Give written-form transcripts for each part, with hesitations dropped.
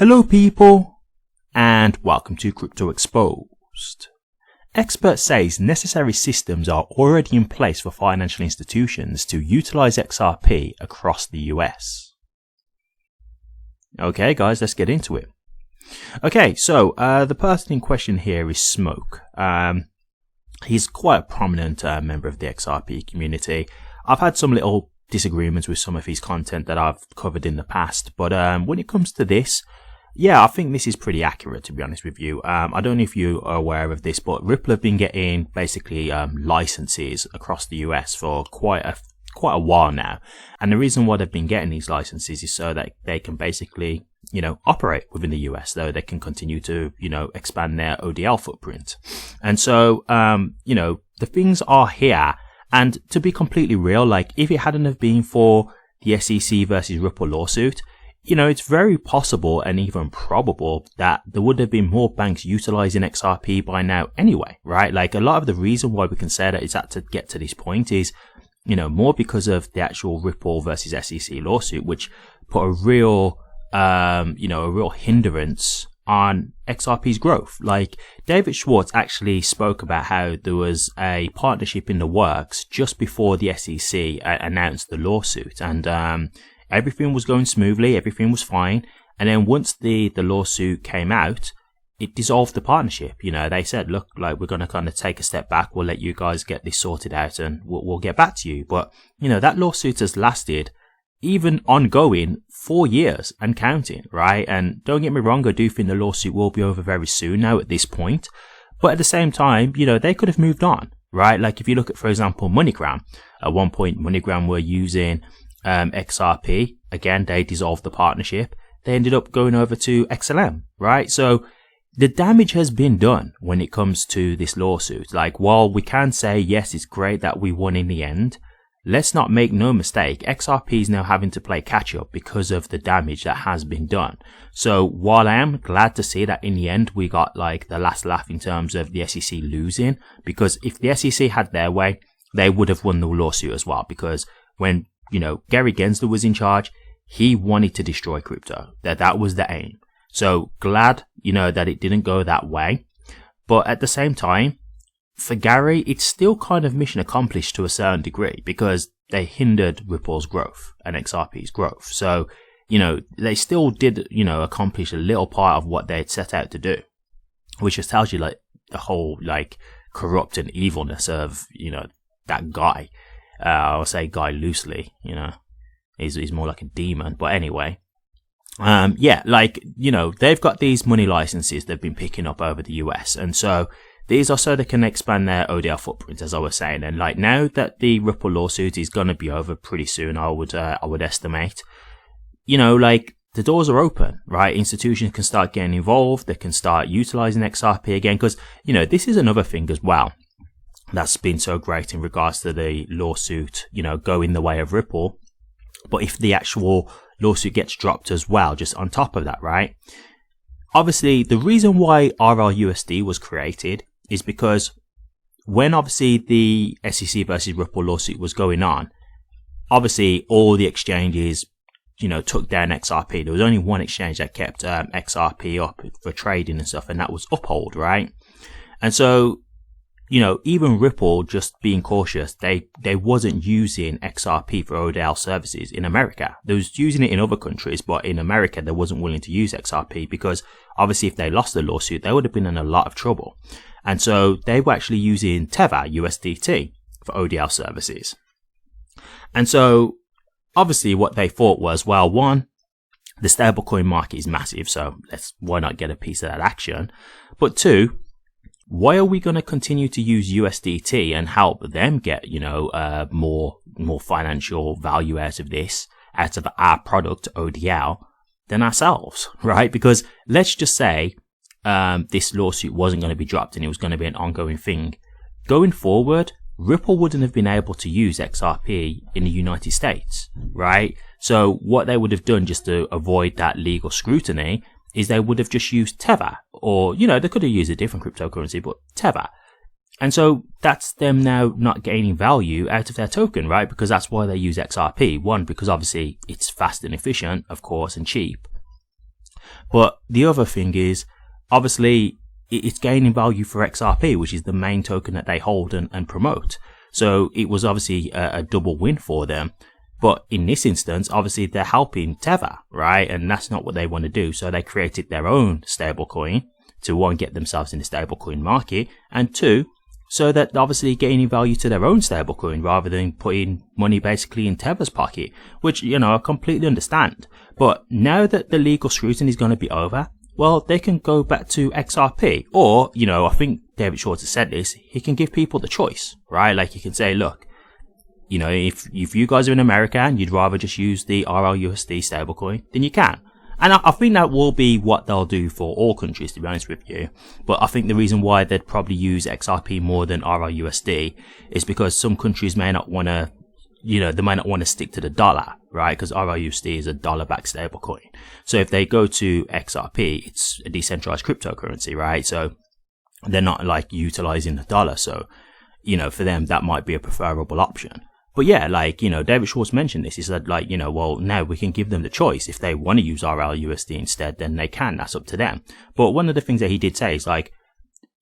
Hello people, and welcome to Crypto Exposed. Experts say necessary systems are already in place for financial institutions to utilize XRP across the US. Okay guys, let's get into it. Okay, so the person in question here is Smoke. He's quite a prominent member of the XRP community. I've had some little disagreements with some of his content that I've covered in the past, but when it comes to this, yeah, I think this is pretty accurate, to be honest with you. I don't know if you are aware of this, but Ripple have been getting basically licenses across the US for quite a while now. And the reason why they've been getting these licenses is so that they can basically, operate within the US, though they can continue to, expand their ODL footprint. And so, the things are here. And to be completely real, like if it hadn't have been for the SEC versus Ripple lawsuit, it's very possible and even probable that there would have been more banks utilizing XRP by now anyway, right? Like a lot of the reason why we can say that it's had to get to this point is, more because of the actual Ripple versus SEC lawsuit, which put a real, a real hindrance on XRP's growth. Like David Schwartz actually spoke about how there was a partnership in the works just before the SEC announced the lawsuit, and everything was going smoothly, everything was fine, and then once the lawsuit came out, it dissolved the partnership. They said, look, like we're going to kind of take a step back, we'll let you guys get this sorted out and we'll get back to you. But, that lawsuit has lasted, even ongoing, 4 years and counting, right? And don't get me wrong, I do think the lawsuit will be over very soon now at this point. But at the same time, they could have moved on, right? Like if you look at, for example, MoneyGram, at one point MoneyGram were using XRP. Again, they dissolved the partnership. They ended up going over to XLM, right? So the damage has been done when it comes to this lawsuit. Like, while we can say, yes, it's great that we won in the end, let's not make no mistake, XRP is now having to play catch up because of the damage that has been done. So while I am glad to see that in the end we got like the last laugh in terms of the SEC losing, because if the SEC had their way, they would have won the lawsuit as well, because when Gary Gensler was in charge, he wanted to destroy crypto. That was the aim. So glad, that it didn't go that way. But at the same time, for Gary, it's still kind of mission accomplished to a certain degree, because they hindered Ripple's growth and XRP's growth. So, they still did, accomplish a little part of what they had set out to do, which just tells you like the whole like corrupt and evilness of, that guy. I'll say guy loosely, he's more like a demon. But anyway, they've got these money licenses they've been picking up over the US. And so these are so they can expand their ODL footprint, as I was saying. And like now that the Ripple lawsuit is going to be over pretty soon, I would estimate, the doors are open, right? Institutions can start getting involved. They can start utilizing XRP again. Because, this is another thing as well that's been so great in regards to the lawsuit, going the way of Ripple. But if the actual lawsuit gets dropped as well, just on top of that, right? Obviously, the reason why RLUSD was created is because when obviously the SEC versus Ripple lawsuit was going on, obviously all the exchanges, took down XRP. There was only one exchange that kept XRP up for trading and stuff, and that was Uphold, right? And so, even Ripple, just being cautious, they wasn't using XRP for ODL services in America. They was using it in other countries, but in America, they wasn't willing to use XRP because obviously if they lost the lawsuit, they would have been in a lot of trouble. And so they were actually using Tether USDT for ODL services. And so obviously what they thought was, well, one, the stablecoin market is massive, so why not get a piece of that action? But two, why are we going to continue to use USDT and help them get, more financial value out of our product, ODL, than ourselves, right? Because let's just say this lawsuit wasn't going to be dropped and it was going to be an ongoing thing. Going forward, Ripple wouldn't have been able to use XRP in the United States, right? So what they would have done just to avoid that legal scrutiny is they would have just used Tether, or, they could have used a different cryptocurrency, but Tether. And so that's them now not gaining value out of their token, right? Because that's why they use XRP. One, because obviously it's fast and efficient, of course, and cheap. But the other thing is, obviously, it's gaining value for XRP, which is the main token that they hold and promote. So it was obviously a double win for them. But in this instance, obviously they're helping Tether, right? And that's not what they want to do. So they created their own stablecoin to, one, get themselves in the stablecoin market, and two, so that obviously gaining value to their own stablecoin rather than putting money basically in Tether's pocket, which, you know, I completely understand. But now that the legal scrutiny is going to be over, well, they can go back to XRP, or, you know, I think David Schwartz has said this, he can give people the choice, right? Like, he can say, look, you know, if you guys are in America and you'd rather just use the RLUSD stablecoin, then you can. And I think that will be what they'll do for all countries, to be honest with you. But I think the reason why they'd probably use XRP more than RLUSD is because some countries may not want to, you know, they might not want to stick to the dollar, right? Because RLUSD is a dollar-backed stablecoin. So if they go to XRP, it's a decentralized cryptocurrency, right? So they're not like utilizing the dollar. So, you know, for them, that might be a preferable option. But yeah, like, you know, David Schwartz mentioned this. He said, like, you know, well, now we can give them the choice. If they want to use RLUSD instead, then they can. That's up to them. But one of the things that he did say is, like,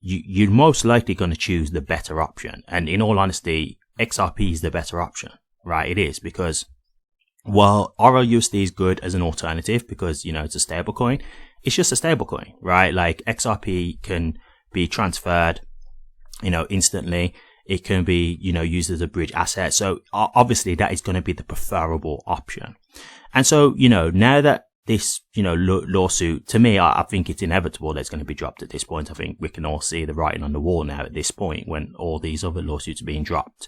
you're most likely going to choose the better option. And in all honesty, XRP is the better option, right? It is, because while RLUSD is good as an alternative because, you know, it's a stable coin, it's just a stable coin, right? Like, XRP can be transferred, you know, instantly. It can be, you know, used as a bridge asset. So obviously that is going to be the preferable option. And so, you know, now that this, you know, lawsuit, to me, I think it's inevitable that it's going to be dropped at this point. I think we can all see the writing on the wall now at this point when all these other lawsuits are being dropped.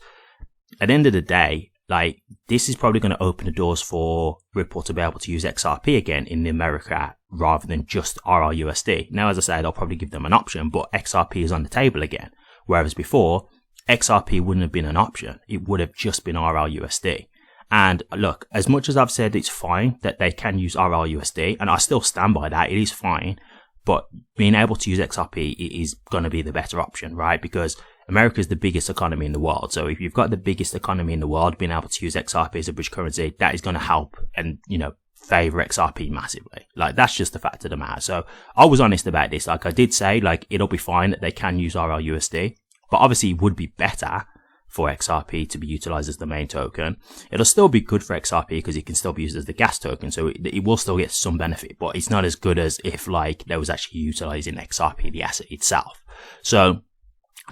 At the end of the day, like, this is probably going to open the doors for Ripple to be able to use XRP again in America rather than just RLUSD. Now, as I said, I'll probably give them an option, but XRP is on the table again. Whereas before, XRP wouldn't have been an option. It would have just been RLUSD. And look, as much as I've said it's fine that they can use RLUSD, and I still stand by that, it is fine, but being able to use XRP is going to be the better option, right? Because America is the biggest economy in the world. So if you've got the biggest economy in the world, being able to use XRP as a bridge currency, that is going to help and, you know, favor XRP massively. Like, that's just the fact of the matter. So I was honest about this. Like, I did say, like, it'll be fine that they can use RLUSD. But obviously it would be better for XRP to be utilized as the main token. It'll still be good for XRP because it can still be used as the gas token. So it will still get some benefit, but it's not as good as if, like, they was actually utilizing XRP, the asset itself. So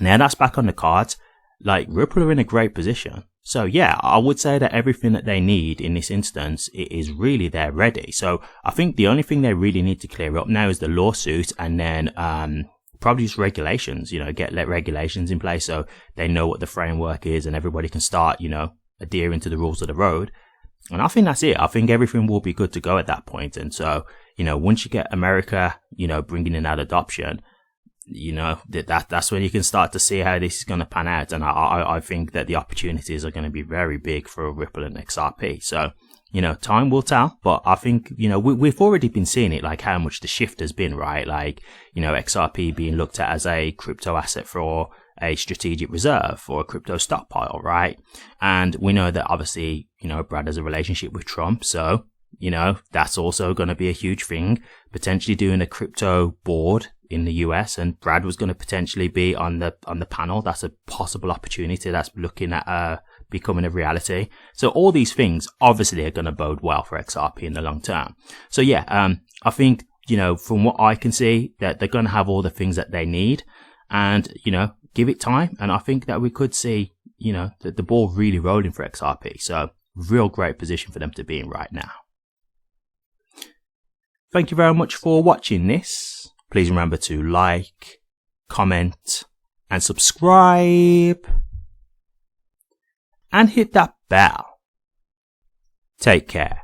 now that's back on the cards. Like, Ripple are in a great position. So yeah, I would say that everything that they need in this instance is really there ready. So I think the only thing they really need to clear up now is the lawsuit, and then, probably just regulations, you know, get regulations in place so they know what the framework is and everybody can start, you know, adhering to the rules of the road. And I think that's it. I think everything will be good to go at that point. And so, you know, once you get America, you know, bringing in that adoption, you know, that's when you can start to see how this is going to pan out. And I think that the opportunities are going to be very big for Ripple and XRP. So, you know, time will tell, but I think, you know, we've already been seeing it, like how much the shift has been, right? Like, you know, XRP being looked at as a crypto asset for a strategic reserve or a crypto stockpile, right? And we know that obviously, you know, Brad has a relationship with Trump. So, you know, that's also going to be a huge thing, potentially doing a crypto board in the US, and Brad was going to potentially be on the panel. That's a possible opportunity that's looking at, becoming a reality. So all these things obviously are going to bode well for XRP in the long term. So yeah, I think, you know, from what I can see, that they're going to have all the things that they need, and, you know, give it time. And I think that we could see, you know, the ball really rolling for XRP. So real great position for them to be in right now. Thank you very much for watching this. Please remember to like, comment, and subscribe. And hit that bell. Take care.